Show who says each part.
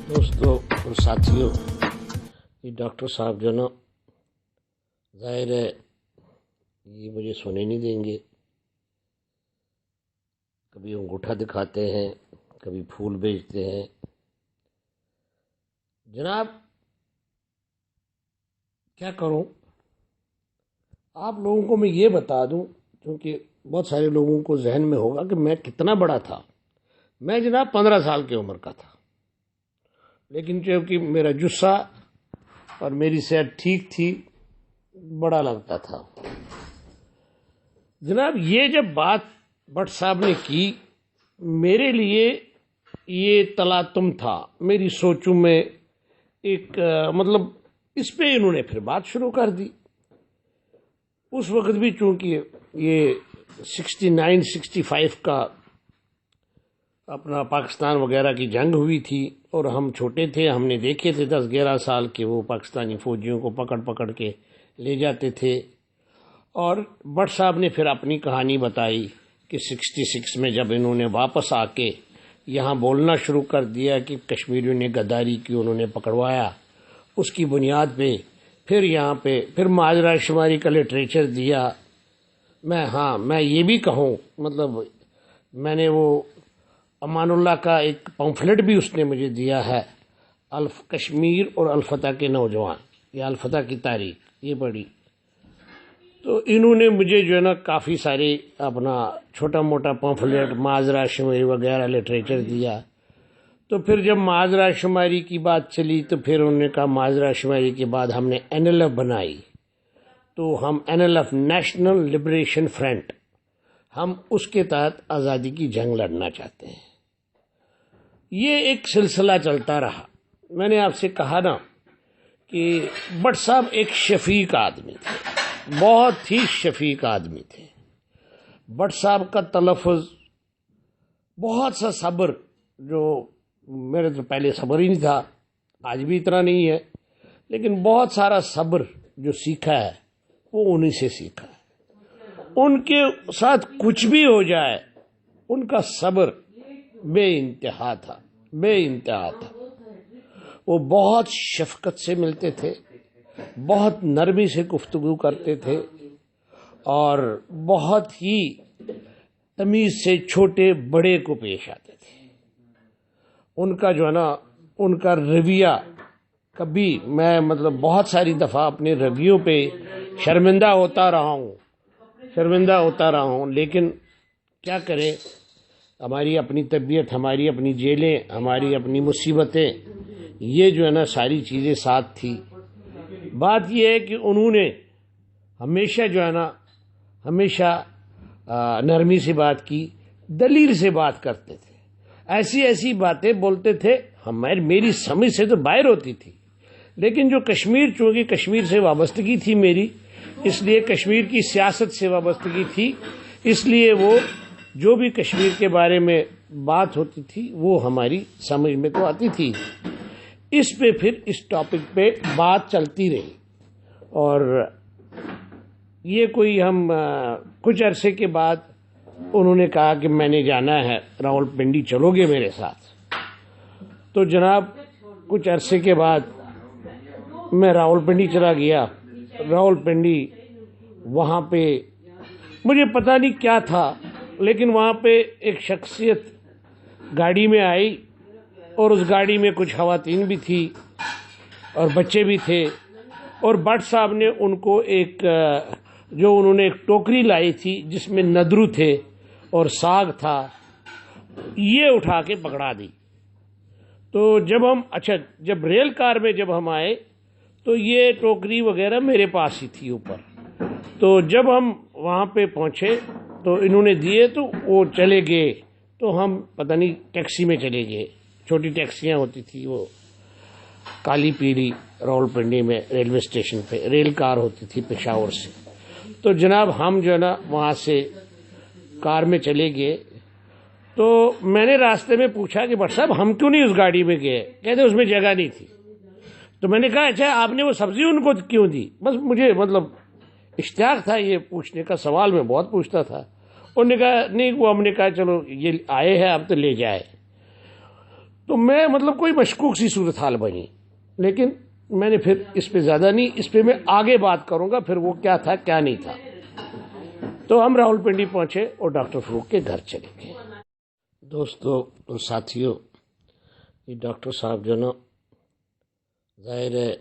Speaker 1: دوستوں اور ساتھیوں، یہ ڈاکٹر صاحب جو نا ظاہر ہے یہ مجھے سونے نہیں دیں گے. کبھی انگوٹھا دکھاتے ہیں، کبھی پھول بیچتے ہیں. جناب کیا کروں، آپ لوگوں کو میں یہ بتا دوں، کیونکہ بہت سارے لوگوں کو ذہن میں ہوگا کہ میں کتنا بڑا تھا. میں جناب 15 سال کی عمر کا تھا، لیکن چونکہ میرا جسہ اور میری صحت ٹھیک تھی، بڑا لگتا تھا. جناب یہ جب بات بٹ صاحب نے کی، میرے لیے یہ تلاطم تھا میری سوچوں میں. ایک مطلب اس پہ انہوں نے پھر بات شروع کر دی. اس وقت بھی چونکہ یہ 69-65 کا اپنا پاکستان وغیرہ کی جنگ ہوئی تھی اور ہم چھوٹے تھے. ہم نے دیکھے تھے 10-11 سال کے وہ پاکستانی فوجیوں کو پکڑ کے لے جاتے تھے. اور بٹ صاحب نے پھر اپنی کہانی بتائی کہ 66 میں جب انہوں نے واپس آ کے یہاں بولنا شروع کر دیا کہ کشمیریوں نے غداری کی، انہوں نے پکڑوایا، اس کی بنیاد پہ پھر یہاں پہ پھر معاذرہ شماری کا لٹریچر دیا. میں یہ بھی کہوں، مطلب میں نے وہ امان اللہ کا ایک پمفلٹ بھی اس نے مجھے دیا ہے، کشمیر اور الفتح کے نوجوان، یا الفتح کی تاریخ، یہ پڑھی. تو انہوں نے مجھے جو ہے نا کافی سارے اپنا چھوٹا موٹا پمفلٹ، معاذرہ شماری وغیرہ لٹریچر دیا. تو پھر جب معاذرہ شماری کی بات چلی تو پھر انہوں نے کہا معاذرہ شماری کے بعد ہم نے NLF بنائی. تو ہم NLF نیشنل لبریشن فرنٹ، ہم اس کے تحت آزادی کی جنگ لڑنا چاہتے ہیں. یہ ایک سلسلہ چلتا رہا. میں نے آپ سے کہا نا کہ بٹ صاحب ایک شفیق آدمی تھے، بہت ہی شفیق آدمی تھے. بٹ صاحب کا تلفظ، بہت سا صبر، جو میرے تو پہلے صبر ہی نہیں تھا، آج بھی اتنا نہیں ہے، لیکن بہت سارا صبر جو سیکھا ہے وہ انہی سے سیکھا ہے. ان کے ساتھ کچھ بھی ہو جائے ان کا صبر بے انتہا تھا، بے انتہا تھا. وہ بہت شفقت سے ملتے تھے، بہت نرمی سے گفتگو کرتے تھے، اور بہت ہی تمیز سے چھوٹے بڑے کو پیش آتے تھے. ان کا جو ہے نا، ان کا رویہ کبھی، میں مطلب بہت ساری دفعہ اپنے رویوں پہ شرمندہ ہوتا رہا ہوں، لیکن کیا کریں، ہماری اپنی طبیعت، ہماری اپنی جیلیں، ہماری اپنی مصیبتیں، یہ جو ہے نا ساری چیزیں ساتھ تھی. بات یہ ہے کہ انہوں نے ہمیشہ جو ہے نا، ہمیشہ نرمی سے بات کی، دلیل سے بات کرتے تھے، ایسی باتیں بولتے تھے میری سمجھ سے تو باہر ہوتی تھی. لیکن جو چونکہ کشمیر سے وابستگی تھی میری، اس لیے کشمیر کی سیاست سے وابستگی تھی، اس لیے وہ جو بھی کشمیر کے بارے میں بات ہوتی تھی وہ ہماری سمجھ میں تو آتی تھی. اس پہ پھر اس ٹاپک پہ بات چلتی رہی. اور یہ کوئی ہم کچھ عرصے کے بعد انہوں نے کہا کہ میں نے جانا ہے راولپنڈی، چلو گے میرے ساتھ؟ تو جناب کچھ عرصے کے بعد میں راولپنڈی چلا گیا. راولپنڈی وہاں پہ مجھے پتہ نہیں کیا تھا، لیکن وہاں پہ ایک شخصیت گاڑی میں آئی، اور اس گاڑی میں کچھ خواتین بھی تھی اور بچے بھی تھے. اور بٹ صاحب نے ان کو انہوں نے ایک ٹوکری لائی تھی جس میں ندرو تھے اور ساگ تھا، یہ اٹھا کے پکڑا دی. تو جب ریل کار میں جب ہم آئے تو یہ ٹوکری وغیرہ میرے پاس ہی تھی اوپر. تو جب ہم وہاں پہ پہنچے تو انہوں نے دیے، تو وہ چلے گئے. تو ہم پتہ نہیں ٹیکسی میں چلے گئے، چھوٹی ٹیکسیاں ہوتی تھی وہ کالی پیلی، راولپنڈی میں ریلوے اسٹیشن پہ ریل کار ہوتی تھی پشاور سے. تو جناب ہم جو ہے نا وہاں سے کار میں چلے گئے. تو میں نے راستے میں پوچھا کہ بٹ صاحب ہم کیوں نہیں اس گاڑی میں گئے؟ کہتے اس میں جگہ نہیں تھی. تو میں نے کہا اچھا آپ نے وہ سبزی ان کو کیوں دی؟ بس مجھے مطلب اشتیاق تھا یہ پوچھنے کا، سوال میں بہت پوچھتا تھا. انہوں نے کہا نہیں، وہ ہم نے کہا چلو یہ آئے ہیں اب تو لے جائے. تو میں مطلب کوئی مشکوک سی صورتحال بنی، لیکن میں نے پھر اس پہ زیادہ نہیں، اس پہ میں آگے بات کروں گا پھر وہ کیا تھا کیا نہیں تھا۔ تو ہم راول پنڈی پہنچے اور ڈاکٹر فروغ کے گھر چلے گئے۔ دوستو اور ساتھیوں، یہ ڈاکٹر صاحب جو نا ظاہر ہے